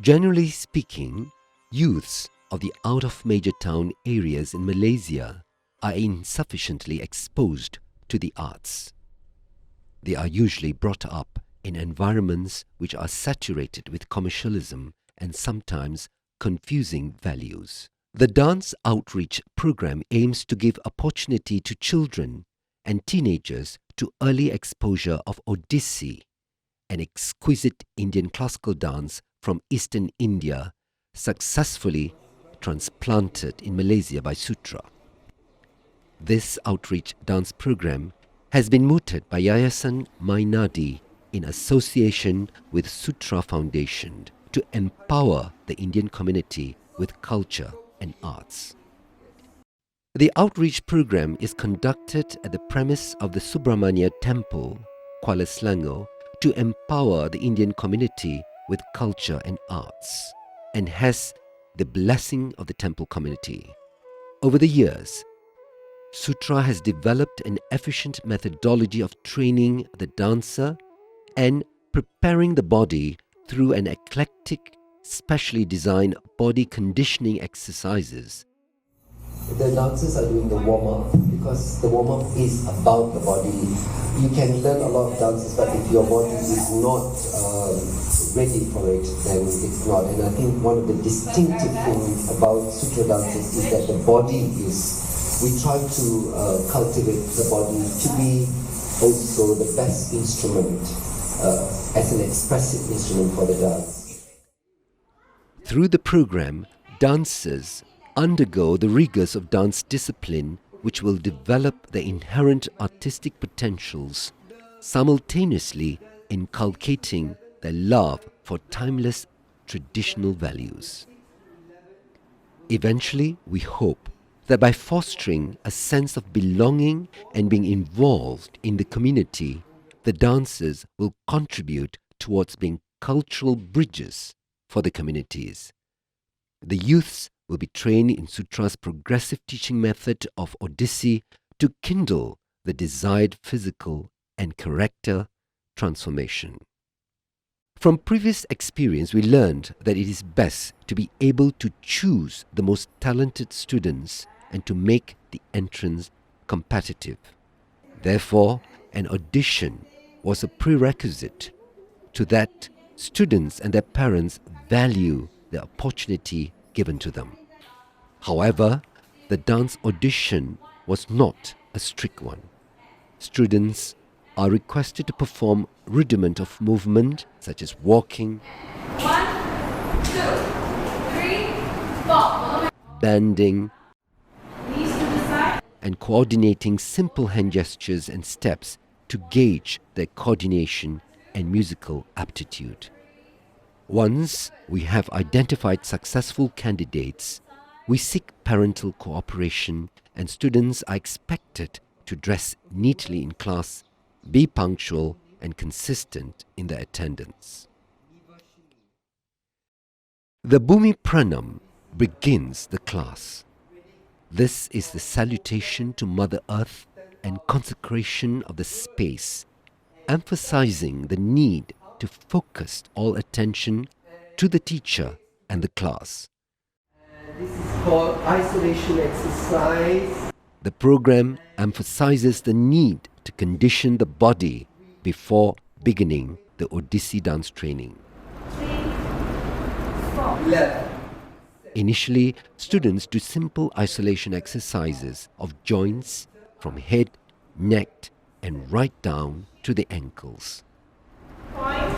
Generally speaking, youths of the out-of-major town areas in Malaysia are insufficiently exposed to the arts. They are usually brought up in environments which are saturated with commercialism and sometimes confusing values. The Dance Outreach Program aims to give opportunity to children and teenagers to early exposure of Odissi, an exquisite Indian classical dance from Eastern India, successfully transplanted in Malaysia by Sutra. This outreach dance program has been mooted by Yayasan Mainadi in association with Sutra Foundation to empower the Indian community with culture and arts. The outreach program is conducted at the premise of the Subramania Temple, Kuala Selangor, to empower the Indian community with culture and arts, and has the blessing of the temple community. Over the years, Sutra has developed an efficient methodology of training the dancer and preparing the body through an eclectic, specially designed body conditioning exercises. The dancers are doing the warm-up because the warm-up is about the body. You can learn a lot of dances, but if your body is not ready for it, then it's not. And I think one of the distinctive things about Sutra dances is that the body is, we try to cultivate the body to be also the best instrument as an expressive instrument for the dance. Through the program, dancers undergo the rigors of dance discipline which will develop their inherent artistic potentials, simultaneously inculcating their love for timeless traditional values. Eventually, we hope that by fostering a sense of belonging and being involved in the community, the dancers will contribute towards being cultural bridges for the communities. The youths will be trained in Sutra's progressive teaching method of Odissi to kindle the desired physical and character transformation. From previous experience, we learned that it is best to be able to choose the most talented students and to make the entrance competitive. Therefore, an audition was a prerequisite to that students and their parents value the opportunity given to them. However, the dance audition was not a strict one. Students are requested to perform rudiment of movement such as walking, 1, 2, 3, 4. bending, Knees to the side. and coordinating simple hand gestures and steps to gauge their coordination and musical aptitude. Once we have identified successful candidates, we seek parental cooperation, and students are expected to dress neatly in class, be punctual and consistent in their attendance. The Bhumi Pranam begins the class. This is the salutation to Mother Earth and consecration of the space, emphasizing the need to focus all attention to the teacher and the class. This is called isolation exercise. The program emphasizes the need to condition the body before beginning the Odissi dance training. 3, 4. Left. Initially, students do simple isolation exercises of joints from head, neck, and right down to the ankles. Point.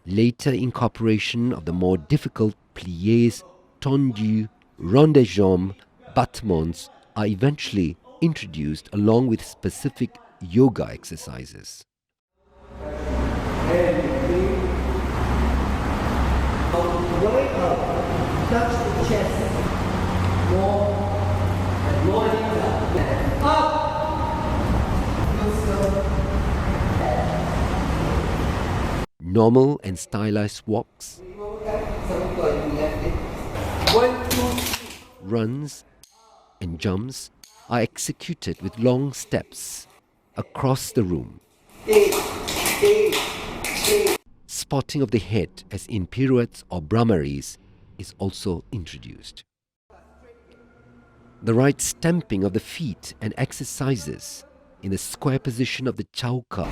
Later incorporation of the more difficult pliés, tendus, rond de jambes, battements are eventually introduced along with specific yoga exercises. Way up, touch the chest, more Normal and stylized walks, runs, and jumps are executed with long steps across the room. Spotting of the head, as in pirouettes or brahmaris, is also introduced. The right stamping of the feet and exercises in the square position of the chauka.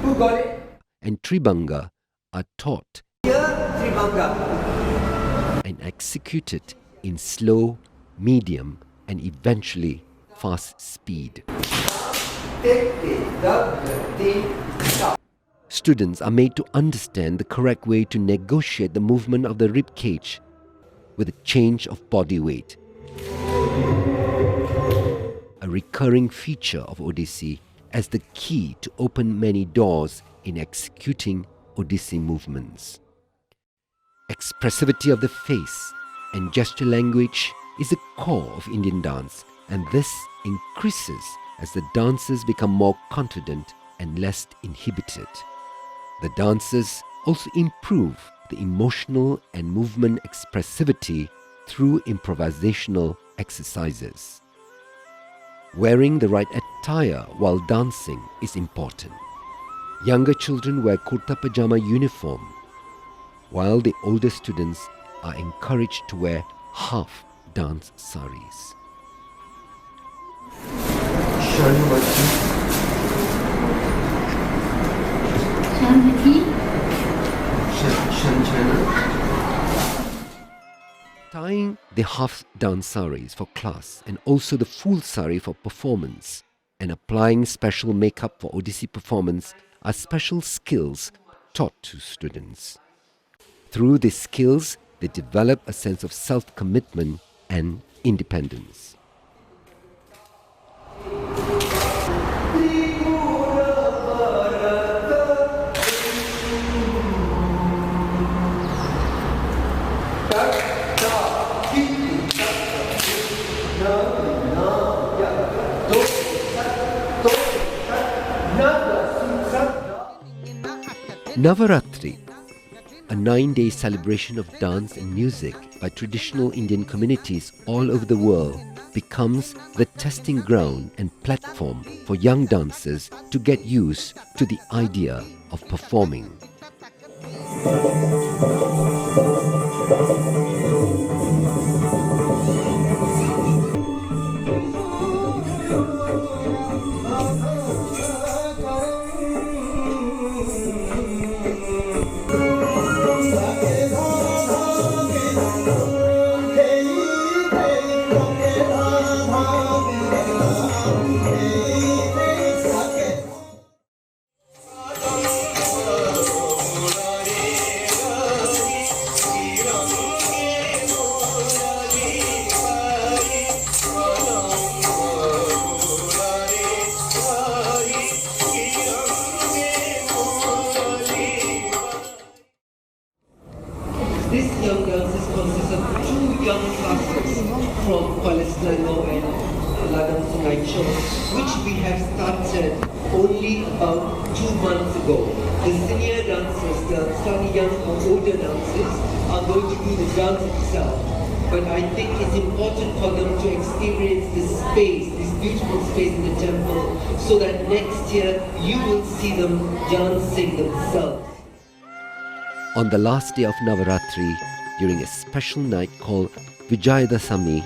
Who got it? And tribanga are taught and executed in slow, medium, and eventually fast speed. Students are made to understand the correct way to negotiate the movement of the rib cage with a change of body weight. A recurring feature of Odissi as the key to open many doors in executing Odissi movements. Expressivity of the face and gesture language is the core of Indian dance, and this increases as the dancers become more confident and less inhibited. The dancers also improve the emotional and movement expressivity through improvisational exercises. Wearing the right attire while dancing is important. Younger children wear kurta pajama uniform, while the older students are encouraged to wear half dance saris. Tying the half dance saris for class and also the full sari for performance, and applying special makeup for Odissi performance are special skills taught to students. Through these skills, they develop a sense of self-commitment and independence. Navaratri, a 9-day celebration of dance and music by traditional Indian communities all over the world, becomes the testing ground and platform for young dancers to get used to the idea of performing. This young dances consists of 2 young classes from Palestino and Ladang Sunaicho, which we have started only about 2 months ago. The senior dancers, the slightly young or older dancers, are going to do the dance itself. But I think it's important for them to experience this space, this beautiful space in the temple, so that next year you will see them dancing themselves. On the last day of Navaratri, during a special night called Vijayadasami,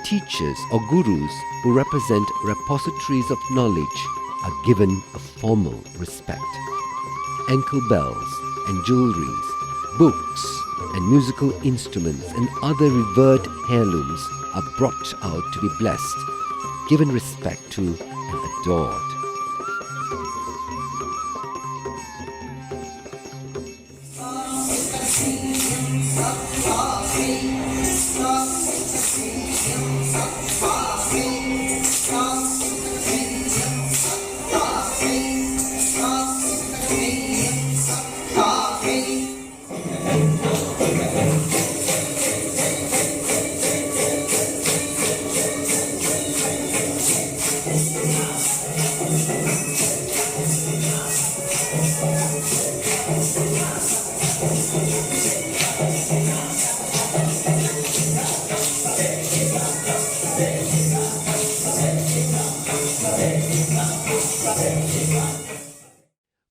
teachers or gurus who represent repositories of knowledge are given a formal respect. Ankle bells and jewelries, books and musical instruments and other revered heirlooms are brought out to be blessed, given respect to and adored.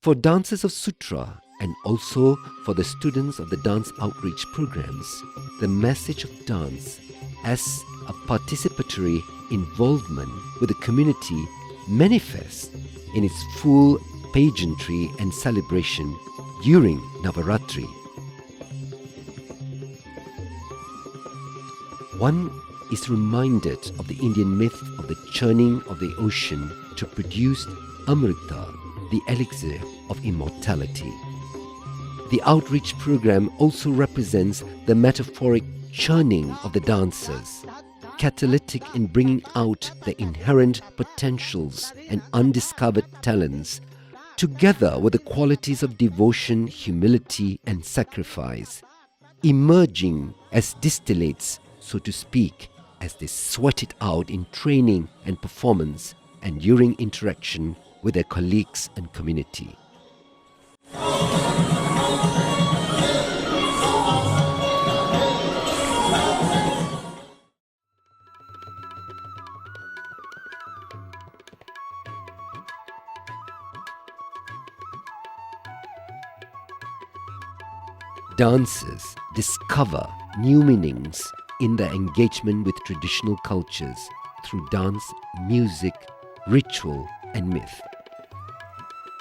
For dancers of Sutra and also for the students of the dance outreach programs, the message of dance as a participatory involvement with the community manifests in its full pageantry and celebration during Navaratri. One is reminded of the Indian myth of the churning of the ocean to produce Amrita, the elixir of immortality. The outreach program also represents the metaphoric churning of the dancers, catalytic in bringing out the inherent potentials and undiscovered talents, together with the qualities of devotion, humility, and sacrifice, emerging as distillates, so to speak, as they sweat it out in training and performance and during interaction with their colleagues and community. Dancers discover new meanings in their engagement with traditional cultures through dance, music, ritual, and myth.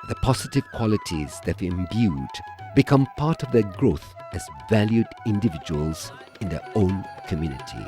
The positive qualities they've imbued become part of their growth as valued individuals in their own community.